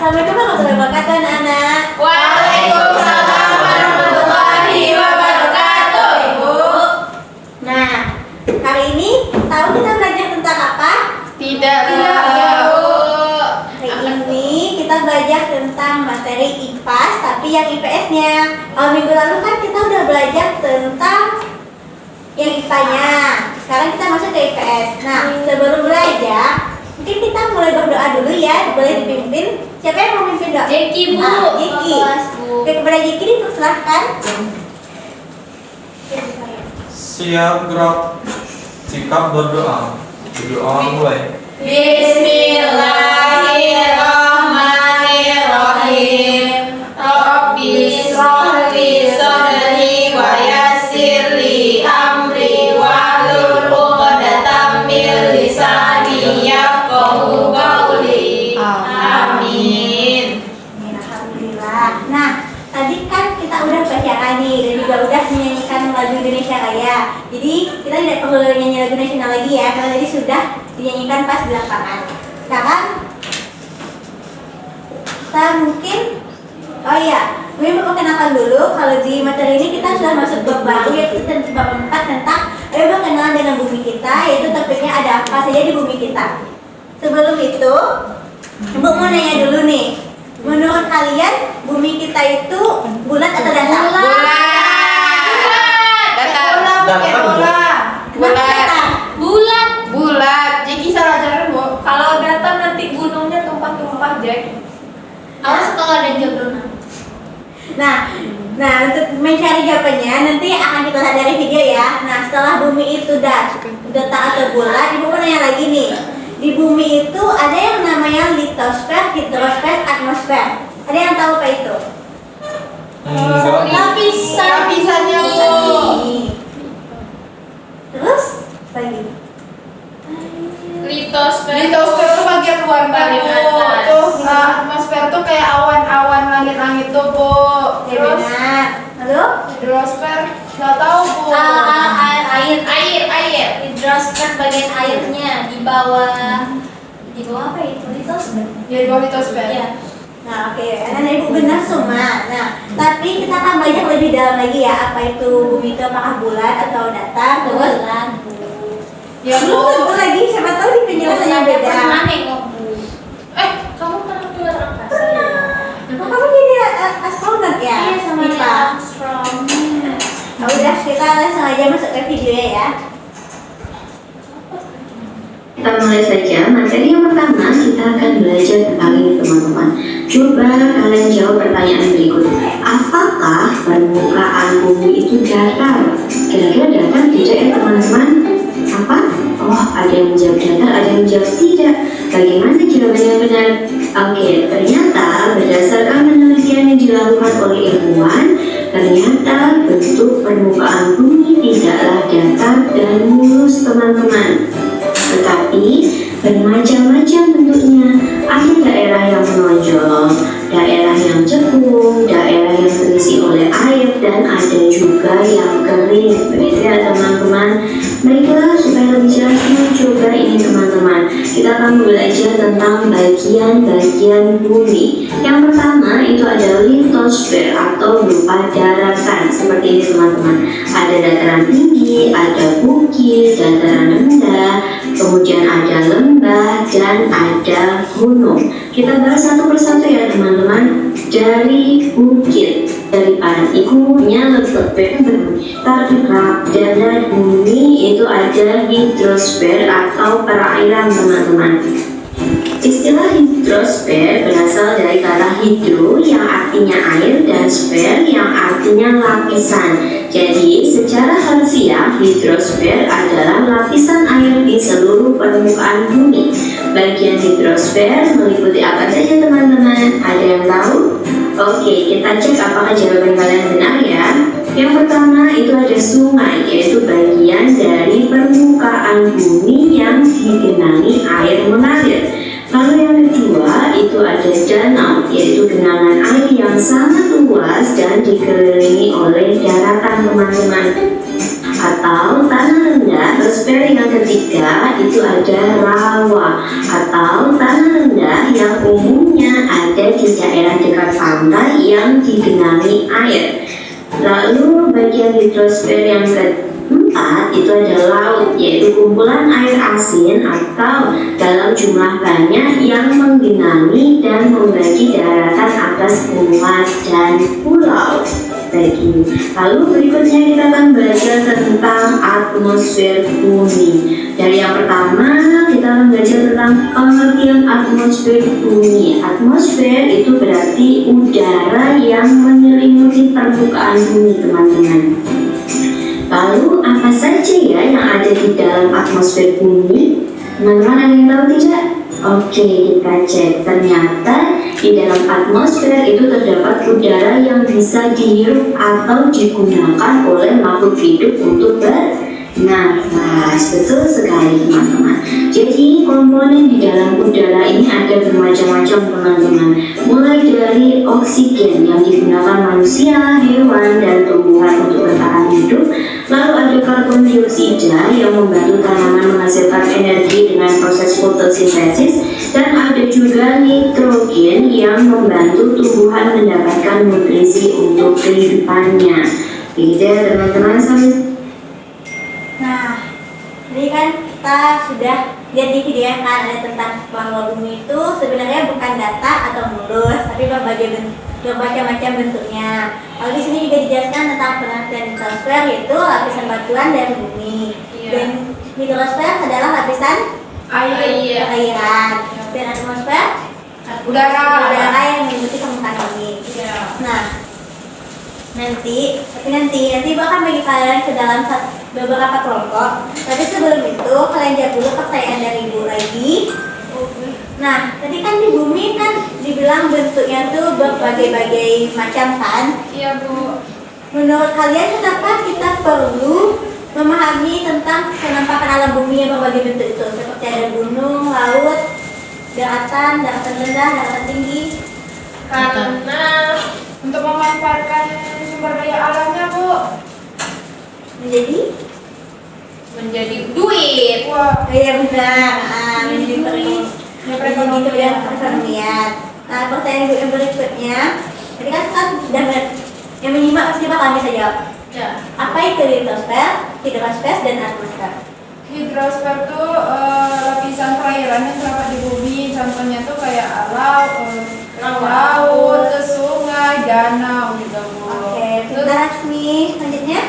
Assalamualaikum warahmatullahi wabarakatuh anak-anak. Waalaikumsalam warahmatullahi wabarakatuh, Ibu. Nah, hari ini tahu kita belajar tentang apa? Tidak tahu. Bu. Hari ini kita belajar tentang materi IPAS tapi yang IPS-nya. Minggu lalu kan kita udah belajar tentang yang IPA-nya. Sekarang kita masuk ke IPS. Nah, sebelum belajar mungkin kita mulai berdoa dulu ya, boleh dipimpin. Siapa yang mau memimpin doa? Jeki, Bu. Jeki. Oke, kepada Jeki dipersilahkan. Siap, gerak. Sikap berdoa. Berdoa mulai. Bismillahirrahmanirrahim. Rabbi shrah li sadri wa yassir li amri wahlul 'uqdatam min lisani yafqahu qawli. Amin. Alhamdulillah. Nah, tadi kan kita udah baca nih dan juga udah menyanyikan lagu Indonesia Raya. Jadi kita tidak perlu nyanyi lagu nasional lagi ya, karena tadi sudah dinyanyikan pas di lapangan. Sekarang kita mungkin mungkin perkenalkan dulu. Kalau di materi ini kita sudah masuk bab baru, yaitu bab 4 tentang berkenalan dengan bumi kita, yaitu topiknya ada apa saja di bumi kita. Sebelum itu, Ibu mau nanya dulu nih, menurut kalian bumi kita itu bulat atau datar? Bulat. Jadi salah ajaran, Bu. Kalau datar nanti gunungnya tumpah-tumpah, Jack. Awas kalau ada jodohnya. Nah, untuk mencari jawabannya nanti akan kita lihat dari video ya. Nah, setelah bumi itu datar atau bulat, Ibu mau nanya lagi nih. Di bumi itu ada yang namanya litosfer, hidrosfer, atmosfer. Ada yang tahu apa itu? Enggak. Lapisannya, Bu. Terus lagi. Litosfer itu bagian luar, Paling Bu. atas. Tuh, atmosfer tuh kayak awan-awan langit-langit tuh, Bu. Ya Terus benar. Lalu? hidrosfer nggak tahu, Bu. Air. Hidrosfer bagian airnya di bawah apa itu? Litosfer. Ya, di bawah litosfer. Iya. Nah, oke. Anak Ibu benar semua. Nah, tapi kita akan belajar lebih dalam lagi ya. Apa itu bumi itu apakah bulat atau datar? Terus Bulan. Ya, Bu. Belum lagi, siapa tahu di penjelasannya beda. Pernah nengok, Bu. Kamu pernah keluar angkasa? Oh, kamu jadi astronot ya? Iya, sama Mipa? Neil Armstrong. Nah, udah kita langsung aja masuk ke videonya ya. Kita mulai saja. Materi yang pertama kita akan belajar tentang ini, teman-teman. Coba kalian jawab pertanyaan berikut. Apakah permukaan bumi itu datar? Kira-kira datar tidak ya, teman-teman? Apa? Oh, ada yang menjawab datar, ada yang menjawab tidak. Bagaimana jawabannya yang benar? Oke, ternyata berdasarkan penelitian yang dilakukan oleh ilmuwan, ternyata bentuk permukaan bumi tidaklah datar dan mulus, teman-teman. Tetapi bermacam-macam bentuknya. Ada daerah yang menonjol, daerah yang cekung, daerah yang terisi oleh air, dan ada juga yang kering. Begitu ya, teman-teman. Baiklah, supaya lebih jelasnya, coba ini, teman-teman. Kita akan belajar tentang bagian-bagian bumi. Yang pertama itu ada litosfer atau berupa daratan. Seperti ini, teman-teman. Ada dataran tinggi, ada bukit, dataran rendah, kemudian ada lembah, dan ada gunung. Kita bahas satu persatu ya, teman-teman. Dari bukit, daripada ibunya litosfer terdekat, dan dari bumi itu ada hidrosfer atau perairan, teman-teman. Istilah hidrosfer berasal dari kata hidro yang artinya air dan sfer yang artinya lapisan. Jadi secara harfiah hidrosfer adalah lapisan air di seluruh permukaan bumi. Bagian hidrosfer meliputi apa saja, teman-teman? Ada yang tahu? Oke, kita cek apakah jawaban kalian benar ya. Yang pertama itu ada sungai, yaitu bagian dari permukaan bumi yang digenangi air mengalir. Lalu yang kedua itu ada danau, yaitu genangan air yang sangat luas dan dikelilingi oleh daratan, teman-teman. Atau tanah rendah, sfer yang ketiga itu ada rawa, atau tanah rendah yang umumnya ada di di daerah dekat pantai yang digenangi air. Lalu bagian hidrosfer yang keempat itu adalah laut, yaitu kumpulan air asin atau dalam jumlah banyak yang menggenangi dan membagi daratan atas benua dan pulau. Baik ini. Lalu berikutnya kita akan belajar tentang atmosfer bumi. Dari yang pertama kita akan belajar tentang pengertian atmosfer bumi. Atmosfer itu berarti udara yang menyelimuti permukaan bumi, teman-teman. Lalu apa saja ya yang ada di dalam atmosfer bumi? Teman-teman ada yang tahu tidak? Oke, kita cek. Ternyata di dalam atmosfer itu terdapat udara yang bisa dihirup atau digunakan oleh makhluk hidup untuk bernafas. Betul sekali, teman-teman. Jadi komponen di dalam udara ini ada bermacam-macam, teman-teman. Mulai dari oksigen yang digunakan manusia, hewan, dan tumbuhan untuk bertahan hidup. Lalu ada karbon dioksida yang membantu tanaman menghasilkan energi dengan proses fotosintesis, dan ada juga nitrogen yang membantu tumbuhan mendapatkan nutrisi untuk kehidupannya. Gitu ya, teman-teman. Nah, tadi kan kita sudah lihat di video yang kan ada tentang bahwa bumi itu sebenarnya bukan datar atau mulus, tapi bermacam-macam bentuknya. Lalu di sini juga dijelaskan tentang pengertian litosfer, yaitu lapisan batuan dari bumi. Iya. Dan hidrosfer adalah lapisan airan. Dan atmosfer Udara. yang meliputi permukaan bumi. Iya. Nah, nanti Ibu akan bagi kalian ke dalam beberapa kelompok. Tapi sebelum itu kalian jawab dulu pertanyaan dari Ibu lagi. Nah, tadi kan di bumi kan dibilang bentuknya tuh berbagai-bagai macam kan? Iya, Bu. Menurut kalian kenapa kita perlu memahami tentang penampakan alam bumi yang berbagai bentuk itu? Seperti ada gunung, laut, daratan rendah, daratan tinggi. Karena untuk memanfaatkan sumber daya alamnya, Bu, menjadi duit. Wah, Iya benar. Menjadi perekonomian. perekonomian. Nah, pertanyaan Ibu yang berikutnya, tadi kan sudah yang menyimak pasti bakal bisa jawab. Ya. Apa itu litosfer, hidrosfer, dan atmosfer? Hidrosfer tuh lapisan perairan yang terdapat di bumi. Contohnya tuh kayak laut, sungai, danau gitu, Bu. Oke, Terus pintar Asmi. Selanjutnya,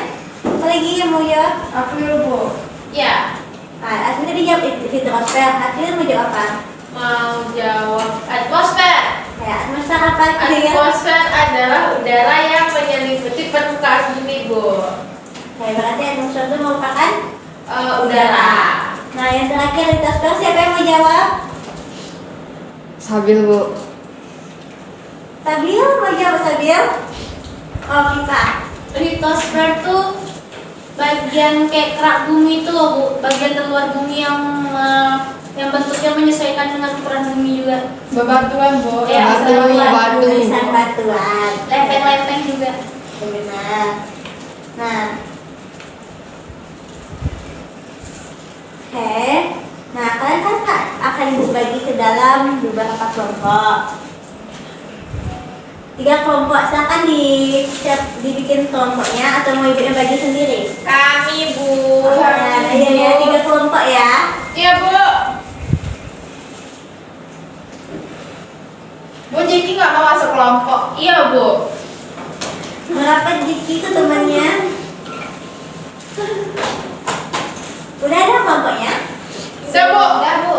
apa lagi yang mau jawab? April, Bu. Ya, Nah, Asmi tadi jawab hidrosfer. Asmi mau jawab apa? mau jawab atmosfer. Kayak atmosfer apa? Gitu ya? Atmosfer adalah udara yang menyelimuti permukaan bumi, Bu. Oke, berarti atmosfer itu merupakan Udara. Nah, yang terakhir litosfer, siapa yang mau jawab? Sabil, Bu. Sabil, mau jawab Sabil? Oh, kita. Litosfer tuh bagian kayak kerak bumi itu loh, Bu. Bagian terluar bumi yang bentuknya menyesuaikan dengan ukuran bumi juga. Bebatuan, Bu. Ya, Batu. Tulisan batuan. Lempeng-lempeng juga. Benar. Nah, oke. Nah, kalian kan akan Ibu bagi ke dalam beberapa kelompok. 3 kelompok, silakan dibikin kelompoknya atau mau Ibu yang bagi sendiri? Kami, Bu. Nah, ya, 3 kelompok ya. Iya, Bu. Bu, Jeki nggak mau masuk kelompok. Iya, Bu. Berapa Jiki itu temannya? Udah ada kelompoknya? Sudah, Bu. Udah, Bu.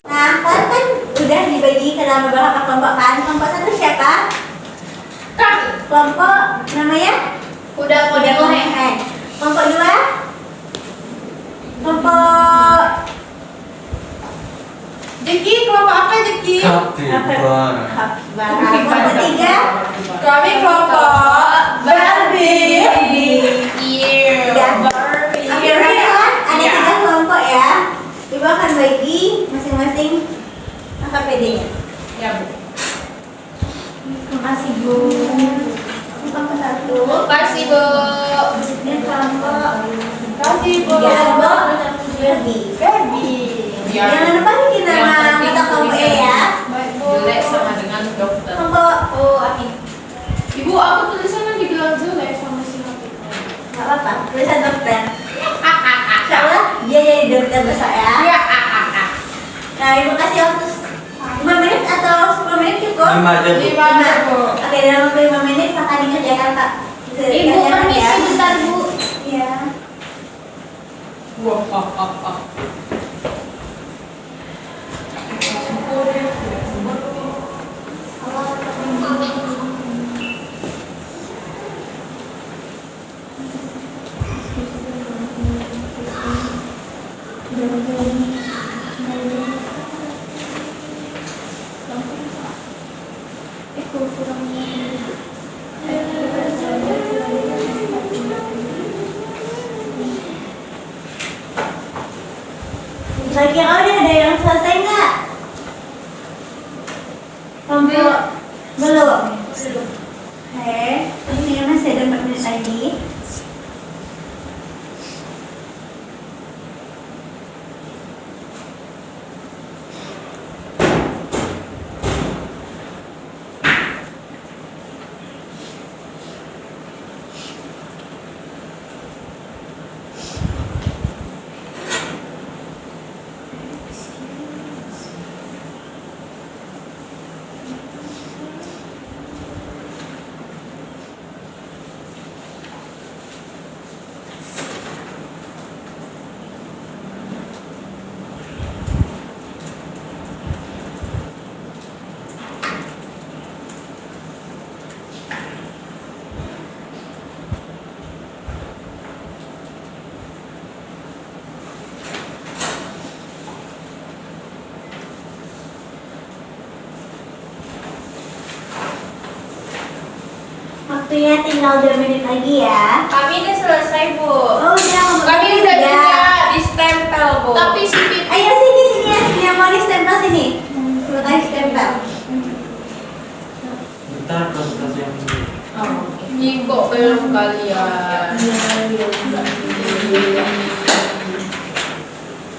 Nah, kalian kan udah dibagi ke dalam beberapa kelompok kan? Kelompok 1 siapa? Kami. Kelompok namanya? Udah mau dimulai. Kelompok 2? Kelompok Jeki, kelompok apa, Jeki? Kapibara. Kelompok 3? Kami kelompok Barbie. Iya. Barbie. Akhirnya kan ada Iya. 3 kelompok ya. Ibu akan bagi masing-masing angka PD-nya. Ya, Bu. Terima kasih Bu. Kelompok 1. Makasih, Bu. Dan kelompok Kasih, Bu. 3 kelompok Barbie. Barbie. Jangan lupa bikin nama mata kelompok E ya. Baik, Bu. jelek sama dengan dokter. Kelompok Oh, Amin. Ibu, aku tulisannya dibilang jelek sama si Latif. nggak apa-apa, tulisan dokter. Insya Allah dia jadi dokter besar ya. Ya, Nah, ibu kasih waktu 5 menit atau 10 menit cukup? 5 aja, Bu. 5 aja, Bu. Oke, dalam waktu 5 menit kakak dikerjakan kak. Ibu permisi bentar, Bu. Iya. Wah. Kira-kira udah ada yang selesai nggak? Kelompok belum. Oke, ini masih ada 4 menit lagi. Waktunya tinggal 2 menit lagi ya. Kami udah selesai, Bu. Oh udah, Kami udah juga distempel, Bu. Tapi si Pipi Ayo sini sini ya, sini yang mau di stempel sini. Suruh kasih stempel. Bentar, kasih yang ini. Nyingkok belum kalian.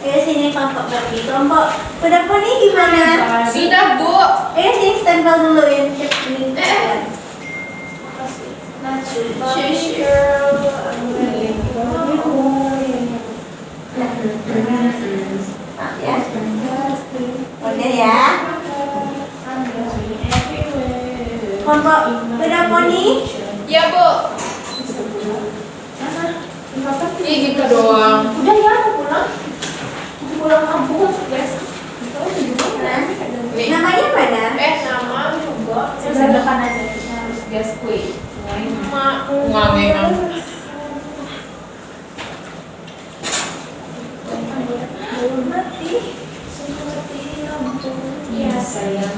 Ayo sini kelompok berarti. Kelompok udah poni gimana? Sudah, Bu. Ayo sini stempel dulu yang cek ini. Ya. Udah ya. Kelompok udah poni? Ya, Bu. Ih, gitu doang. Udah ya, mau pulang. Mau pulang kampung, guys. Namanya mana? Nama juga. Sebelah aja. Gas kue. Ngangeng. Mati. Iya, sayang.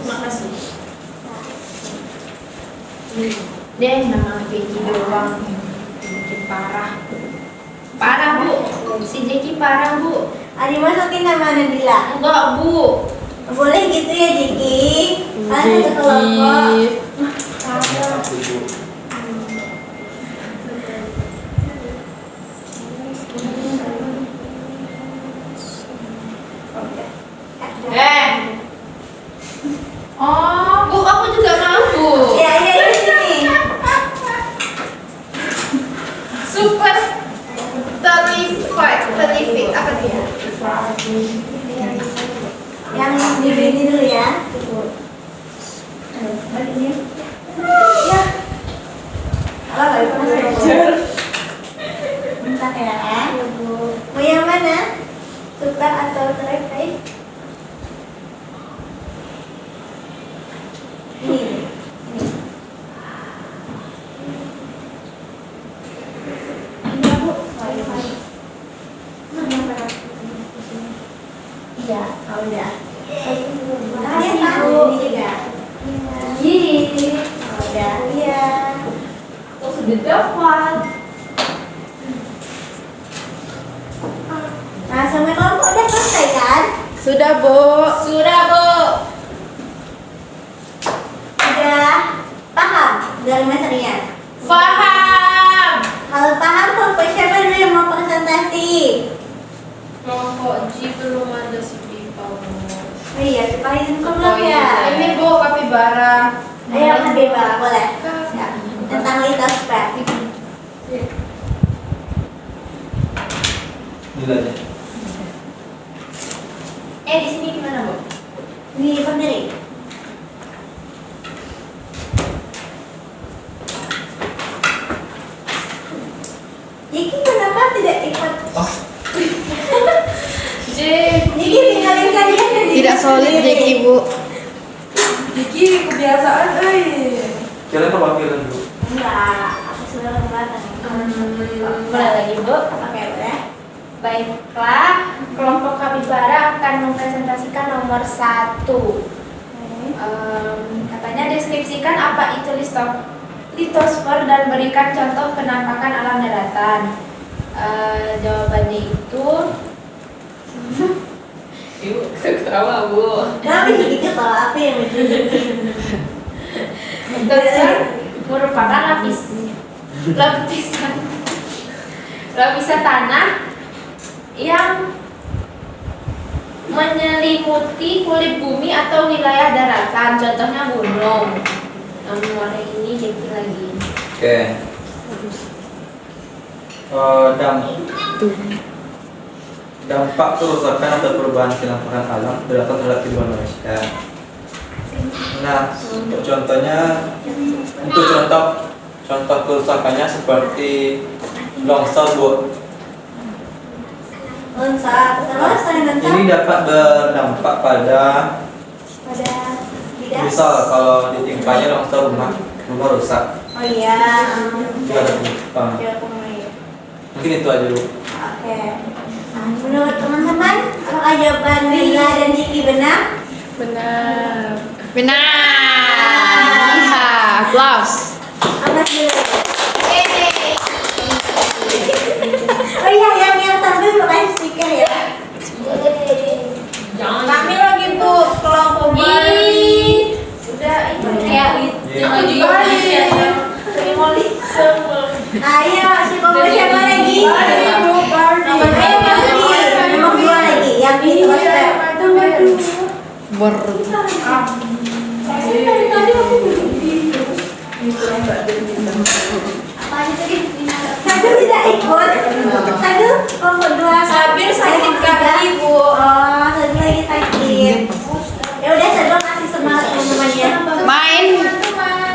Makasih. Deh, nama Jeki doang bikin parah. Parah, Bu. Si Jeki parah, Bu. Adi masukin nama Nabila. Enggak, Bu. Boleh gitu ya, Jeki? Kan satu kelompok. Aku, Bu. Oh, Bu, aku juga mau, Bu. Ya, sini. Super terrific apa dia? Yang ini dulu ya. Bagian. Ya. Halo, balik masuk. Bentar ya. Mau yang mana? Super atau terrific? Ini. Iya, udah. Kalian tahu ini juga. Ini. Udah. Iya. Oh, sudah dapat. Nah, semua kelompok udah selesai kan? Sudah, Bu. Sudah, Bu. Udah paham dalam materinya? izin keluar ya. Ini Bu, kapibara. Ayo Habibah, boleh. Ya. Tentang litosfer. Nilainya. Di sini gimana Bu? Di pendiri. Jiki kenapa tidak ikut? Jiki tinggalin kalian dan Tidak solid Jeki Bu. Diki kebiasaan, Kalian perwakilan dulu. Enggak, aku sudah kelihatan. Mulai lagi Bu. Oke, boleh. Baiklah, kelompok kapibara akan mempresentasikan nomor 1. Katanya deskripsikan apa itu litosfer dan berikan contoh penampakan alam daratan. Jawabannya itu Ibu ketawa Bu. Kenapa Jiki kalau apa yang ditunjukin? Litosfer merupakan lapisan tanah yang menyelimuti kulit bumi atau wilayah daratan, contohnya gunung. Nomor ini jadi lagi. Oke. Dampak kerusakan atau perubahan penampakan alam berdampak terhadap kehidupan manusia. Nah, untuk contoh kerusakannya seperti longsor, Bu. Lengkap. Terus yang lengkap Ini dapat berdampak pada pada tidak. misal kalau ditimpanya longsor rumah rusak. Oh iya. Itu ada penyebab. Ya, pemain. Mungkin itu aja, Bu. Oke. Nah, menurut teman-teman, apakah jawaban Mila dan Jiki benar? Benar. Iya, applause. Apa dulu? Oh iya, yang tampil pakai stiker ya. Kami lagi tuh kelompok Sudah ini Ya, Aku juga ayo, si kompor siapa lagi? Nomor dua lagi, yang ini Sadu tidak ikut. Sadu kelompok dua. Sabir sakit kaki, Bu. Oh, Sadu lagi sakit. Ya udah, Sadu kasih semangat teman-temannya.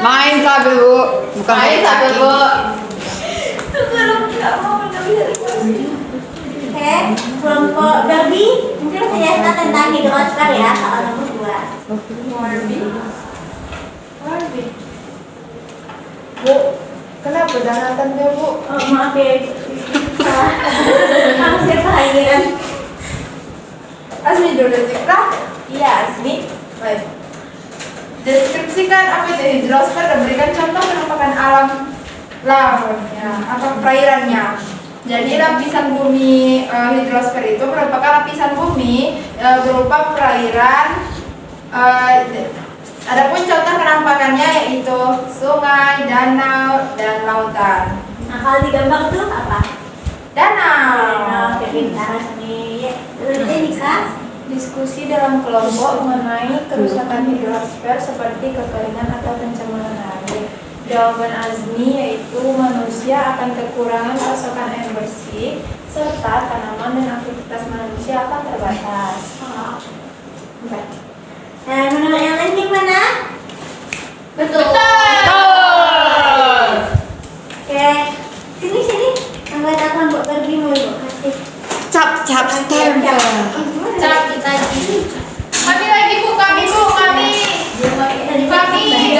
main sambil Bu, bukan Main sambil Bu. Oke, kelompok Derby mungkin cerita tentang hidrosfer ya, soal nomor 2. Bu, kenapa daratan Bu? Oh, maaf ya. Salah. Kamu siapa lagi kan? Asmi dulu Zikra. Iya, Asmi. Baik. Deskripsikan apa itu hidrosfer dan berikan contoh penampakan alam lautnya atau perairannya. Jadi lapisan bumi hidrosfer itu merupakan lapisan bumi berupa perairan. Adapun contoh penampakannya yaitu sungai, danau, dan lautan. Nah, kalau digambar itu apa? Danau. Oke, pintar Asmi. Terus ini Kak. Diskusi dalam kelompok mengenai kerusakan hidrosfer seperti kekeringan atau pencemaran air. Jawaban Azmi yaitu manusia akan kekurangan pasokan air bersih serta tanaman dan aktivitas manusia akan terbatas. Nah, menurut yang lain gimana? Betul. Oke, sini. Anggota kelompok Derby mau Ibu kasih. cap stempel. Cap kita Kami lagi Bu, kami.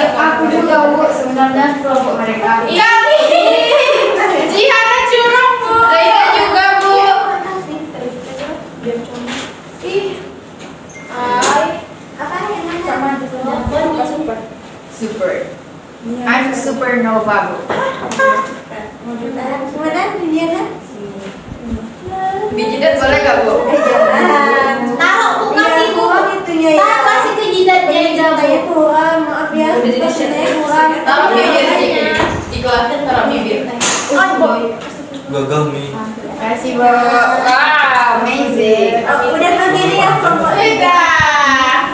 Aku juga Bu, sebenarnya kelompok mereka. Iya. Jihana curang Bu. Zaida juga Bu. Apa yang sama gitu? Super. I'm supernova Bu. Kemudian Diana. Bijidat boleh gak Bu? Jangan. Taruh Bu, kasih Bu. Itunya ya. Taruh kasih ke jidatnya Saya kurang, maaf ya. Saya kurang. Taruh bibir dikeluarkan, taruh bibir. Gagal nih. Kasih Bu. Wow, amazing. Udah begini ya kelompok. Udah.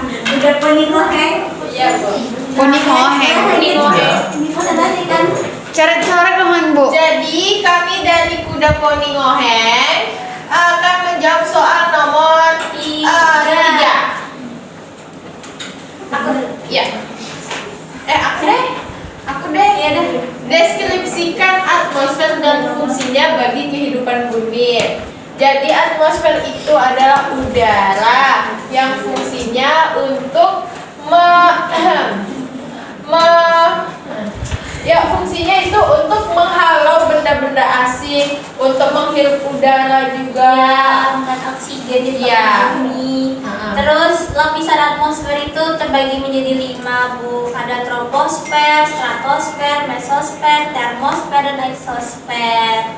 poni ngoheng. Iya, Bu. Poni ngoheng. Poni ngoheng. Ini mau tandasikan. Coret-coret dong Bu. Jadi kami dari Kuda Poni Ngoheng akan menjawab soal nomor 3. Aku Iya. Aku deh. ya dah. Deskripsikan atmosfer dan fungsinya bagi kehidupan bumi. Jadi atmosfer itu adalah udara yang fungsinya untuk fungsinya itu untuk menghalau benda-benda asing, untuk menghirup udara juga. Ya, mengangkat oksigen di Iya. bumi. Heeh. Terus lapisan atmosfer itu terbagi menjadi 5 Bu. Ada troposfer, stratosfer, mesosfer, termosfer, dan exosfer.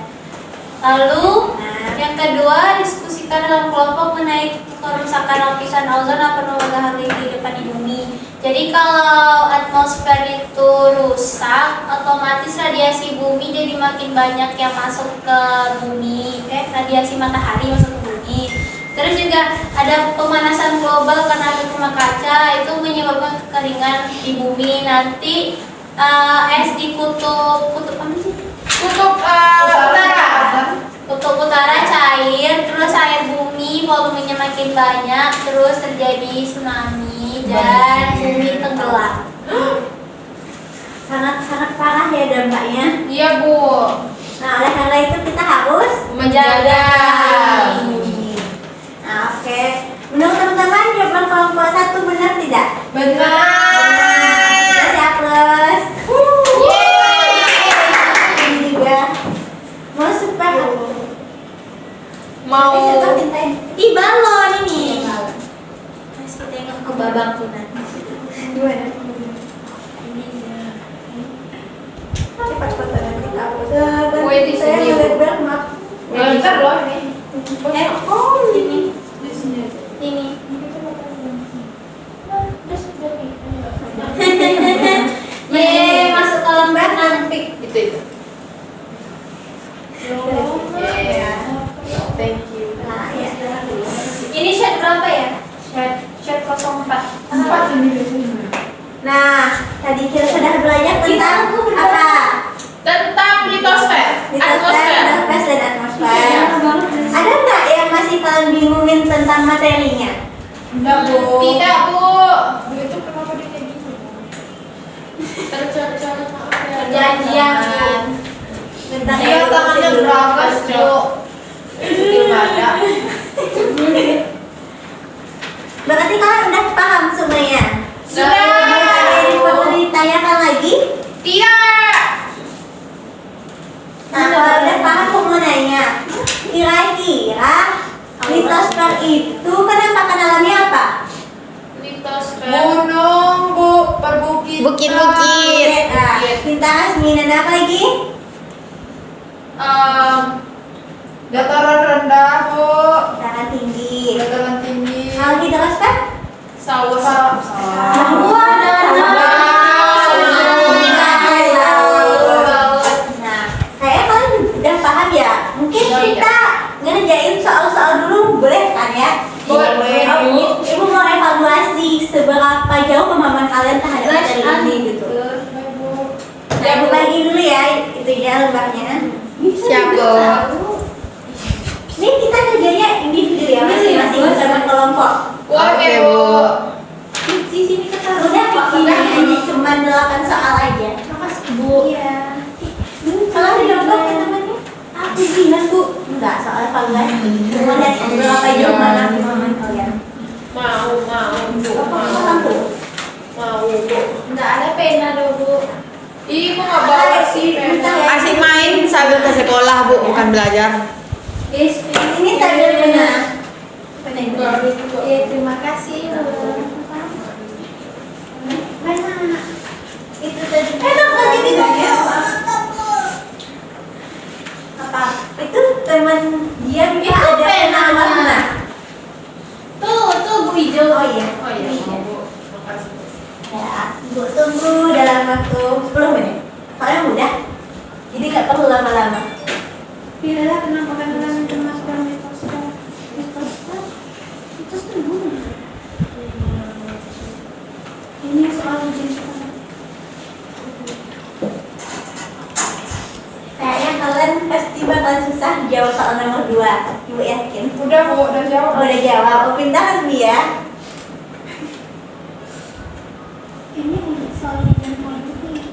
Lalu yang kedua diskusikan dalam kelompok mengenai kerusakan lapisan ozon dan penularan kehidupan di bumi. Jadi kalau atmosfer itu rusak, otomatis radiasi bumi jadi makin banyak yang masuk ke bumi, radiasi matahari masuk ke bumi. Terus juga ada pemanasan global karena efek rumah kaca itu menyebabkan kekeringan di bumi. Nanti es di kutub apa sih? Kutub utara. Kutub utara cair, terus air bumi volumenya makin banyak, terus terjadi tsunami dan bumi tenggelam. Sangat parah ya dampaknya. Iya, Bu. Nah, oleh karena itu kita harus Menjaga. Nah, oke. Menurut teman-teman, jawaban kelompok 1 benar tidak? Benar. Siap plus. Ini juga mau super. Mau Ih, balon ini. Terus kita yang ke babak tunan. Cepat-cepat nanti aku. Kue di sini, Bu. Bentar loh ini. Ini. Ini. Yeay, masuk kolam renang. Itu. Thank you. Nah, ya. Ini shot berapa ya? Chat 04. Nah, tadi kita sudah belajar tentang apa? Tentang litosfer, atmosfer. Litosfer dan atmosfer. Ada nggak yang masih kalian bingungin tentang materinya? Tidak, Bu. Tidak, Bu. Itu kenapa dia kayak gitu? Tercoret-coret Perjanjian. Tentang Dia tangannya beragas, Bu. Itu ada. Berarti kalian udah paham semuanya? Sudah. Ada yang perlu ditanyakan lagi? Tidak. Nah, kalau udah paham aku mau nanya. Kira-kira litosfer itu penampakan alamnya apa? Litosfer. Gunung, Bu, perbukitan. Bukit-bukit. Nah, bintang Asmi dan apa lagi? Dataran rendah, Bu. Dataran tinggi. Dataran tinggi. Kalau hidrosfer? Sawah. Bahwa Nah, kayaknya kalian udah paham ya. Mungkin Oh, iya. kita ngerjain soal-soal dulu, boleh kan ya? Boleh. Ibu mau evaluasi seberapa jauh pemahaman kalian terhadap materi ini gitu. Ya, Bu bagi dulu ya, itu ya lembarnya. Siap, Bu. Ini kita kerjanya individu ya, masing-masing bersama kelompok. Oke, Bu. Di sini kita udah kok, ini cuma 8 soal aja. Bu. Iya. Kalau dicoba ke temannya, aku bilang Bu, enggak soal evaluasi. Cuma lihat berapa jauh mana pemahaman kalian. Mau, Bu. Apa Bu? Mau, Bu. Nggak ada pena dong Bu. Ih, kok nggak bawa sih? Bentar ya. Asik main sambil ke sekolah Bu, bukan belajar. Yes, Ini sambil benar. ya, terima kasih. Mana? Itu tadi. Enak lagi di apa? Itu teman dia minta Itu ada pena. pena warna. Tuh Bu hijau. Oh iya. Oh iya, mau, Bu. Makasih. Ya, Bu tunggu dalam waktu 10 menit. Kalian mudah, jadi nggak perlu lama-lama. Pilihlah penampakan alam yang termasuk dalam litosfer. Itu gunung. pasti bakal susah jawab soal nomor 2. Ibu yakin? Udah Bu, udah jawab. Oh, udah jawab. Oh, pintar Hasmi ya. Ini soal yang politik.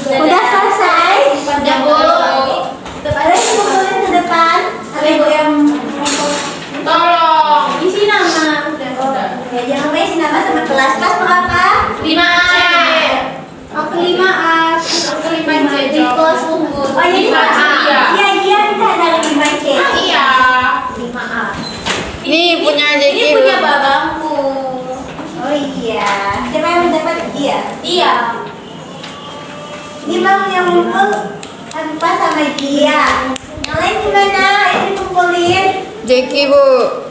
Udah selesai? Udah, Bu. Ada yang kumpulin ke depan? Ada ibu yang Tolong isi nama. ya, jangan lupa isi nama sama kelas. Kelas berapa? 5A. Oh, 5A. 5C di kelas unggul. Oh, jadi 5A. Iya, iya, kita dari 5C. Iya. 5A. Ini punya Ini Jeki. punya babangku. Oh iya. Siapa yang mendapat dia? Iya. Ini bang yang ngumpul Hanifah sama dia. Yang lain gimana? Ini kumpulin. Jeki Bu.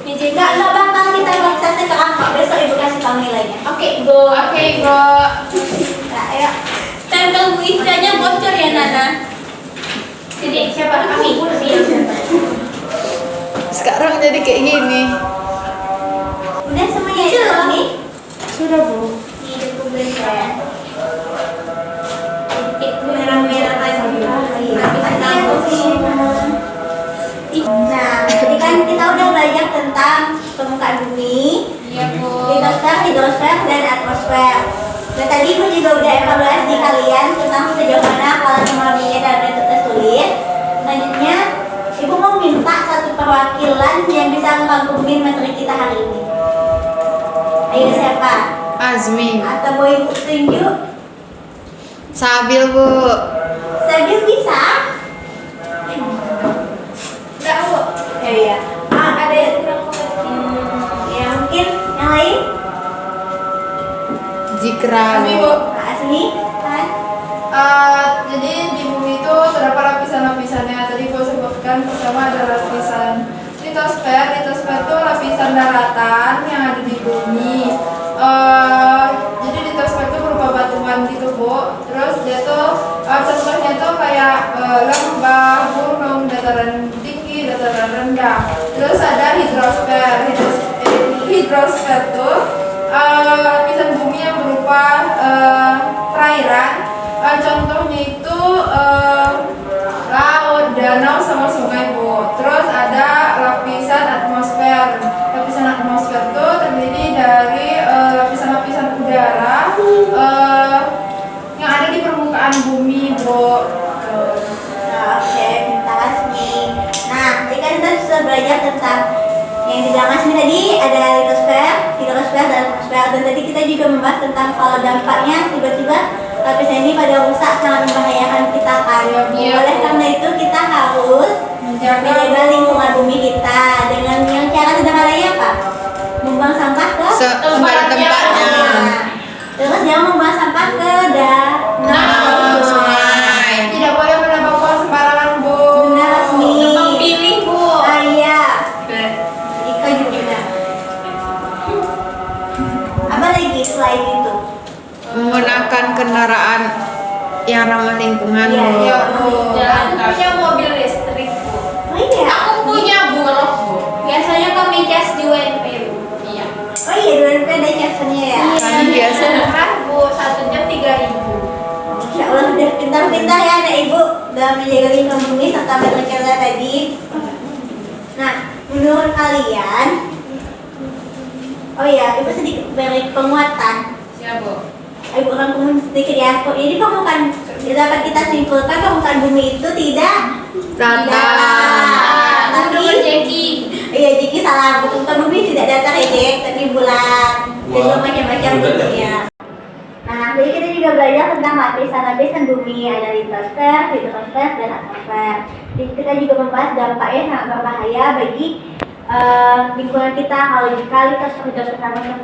Enggak bakal kita baksa sekarang kok. Besok ibu kasih tahu nilainya. Oke, Bu. Oke, Bu. Nah, ayo. Stempel Bu Ica-nya bocor ya, Nana. Jadi siapa kami? Sekarang jadi kayak gini. Udah semuanya itu nih. Sudah Bu. Ini udah kumpulin ya. Merah-merah lagi. Nah, tadi kan kita udah belajar tentang permukaan bumi, Iya, Bu. litosfer, hidrosfer, dan atmosfer. Dan tadi ibu juga udah evaluasi kalian tentang sejauh mana kalian memahaminya dalam bentuk tertulis. Selanjutnya, ibu mau minta satu perwakilan yang bisa merangkumin materi kita hari ini. Ayo siapa? Azmi. Atau mau ibu tunjuk? Sabil Bu. Sabil bisa? Enggak, Bu. Ya iya. Ada yang ya mungkin yang lain? Jikra Asmi Bu. Bu. Pak Asmi, kan? Jadi di bumi itu terdapat lapisan-lapisannya. Tadi gue sebutkan pertama ada lapisan litosfer. Litosfer itu lapisan daratan yang ada di bumi. Jadi litosfer itu berupa batuan gitu Bu. Terus dia tuh contohnya tuh kayak lembah, gunung, dataran tinggi, dataran rendah. Terus ada hidrosfer. Hidrosfer tuh lapisan bumi yang berupa perairan. Contohnya itu laut, danau, sama sungai Bu. Terus ada lapisan atmosfer. Lapisan atmosfer itu terdiri dari lapisan-lapisan udara yang ada di permukaan bumi Bu. Nah, oke, pintar Asmi. Nah, tadi kan kita sudah belajar tentang yang dibilang Asmi tadi, ada litosfer, hidrosfer, dan atmosfer. Dan tadi kita juga membahas tentang kalau dampaknya tiba-tiba lapisan ini pada rusak sangat membahayakan kita kan. Iya. Oleh karena itu kita harus menjaga lingkungan bumi kita dengan yang cara sederhananya apa? Membuang sampah ke Tempatnya. Nah, terus jangan membuang sampah ke danau, Sungai. Tidak boleh menambah buang sembarangan Bu. Benar Asmi. Tebang pilih, Bu. Ah iya. Ika juga. Apa lagi selain itu? Menggunakan kendaraan yang ramah lingkungan Iya, Bu. iya. Aku punya mobil listrik, Bu. Oh iya. Aku punya buruk, Bu. Biasanya kami cas di WNP, Bu. Iya. Oh iya, dulu ada captionnya ya. Kami biasa. Murah, Bu. 1 jam 3.000. Insya Allah udah pintar-pintar ya anak ibu dalam menjaga lingkungan bumi serta berkerja tadi. Nah, menurut kalian, oh iya, ibu sedikit beri penguatan. Siap, Bu. Ibu rangkumin sedikit ya. Jadi permukaan dapat kita simpulkan permukaan bumi itu tidak Rata. Tapi Jeki. iya, Jiki salah. Permukaan bumi tidak datar ya, Jek, tapi bulan. Dan Wah, macam-macam udah ya. bentuknya. Nah, jadi kita juga belajar tentang lapisan-lapisan bumi, ada litosfer, hidrosfer, dan atmosfer. Jadi kita juga membahas dampaknya sangat berbahaya bagi lingkungan kita, kalau dikali terus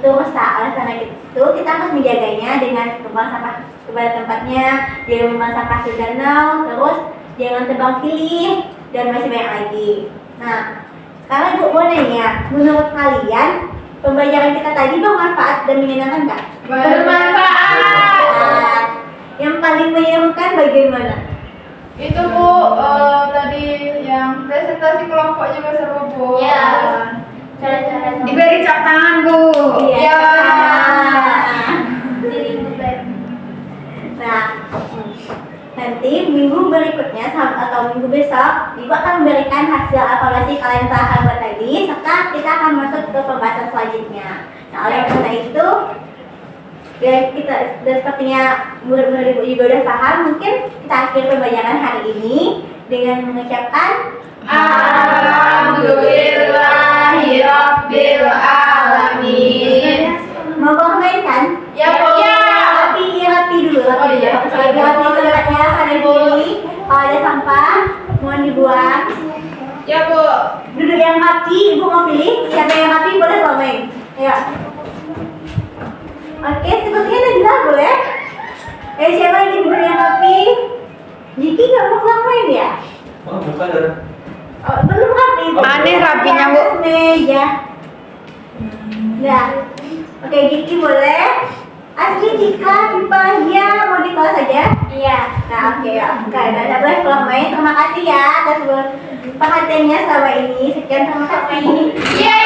rusak. Oleh karena itu kita harus menjaganya dengan membuang sampah kepada tempatnya, jangan membuang sampah ke danau, terus jangan tebang pilih, dan masih banyak lagi. Nah, sekarang Ibu mau nanya, menurut kalian pembelajaran kita tadi bermanfaat dan menyenangkan nggak? Bermanfaat. Yang paling menyenangkan bagaimana? Itu Bu, tadi yang presentasi kelompok juga seru Bu. Iya. Cara-cara Diberi cap tangan, Bu. Iya. jadi beban. Nah, nanti minggu berikutnya atau minggu besok, Ibu akan memberikan hasil evaluasi kalian telah buat tadi, serta kita akan masuk ke pembahasan selanjutnya. Nah, oleh karena itu, ya kita dan sepertinya murid-murid Ibu juga udah paham, mungkin kita akhiri pembelajaran hari ini dengan mengucapkan Alhamdulillahirabbil alamin. mau bermain. Ya Bu. Rapi dulu. Oh, iya. Rapi tempatnya ada sini. Kalau ada sampah, mohon dibuang. Ya Bu. Duduk yang rapi, Ibu mau pilih siapa yang rapi boleh bermain. Ayo. Oke, sepertinya ada dulu ya. Siapa yang ingin duduk yang rapi? Jiki nggak mau bermain ya? Oh, bukan ada. Oh, belum rapi. Aneh rapinya, Bu. Atas meja. Nah, oke Jiki boleh. Asli jika dibahagia mau di kelas saja? Iya. Nah, oke ya. Nah, boleh pulang main. Terima kasih ya atas perhatiannya selama ini. Sekian, terima kasih. Iya.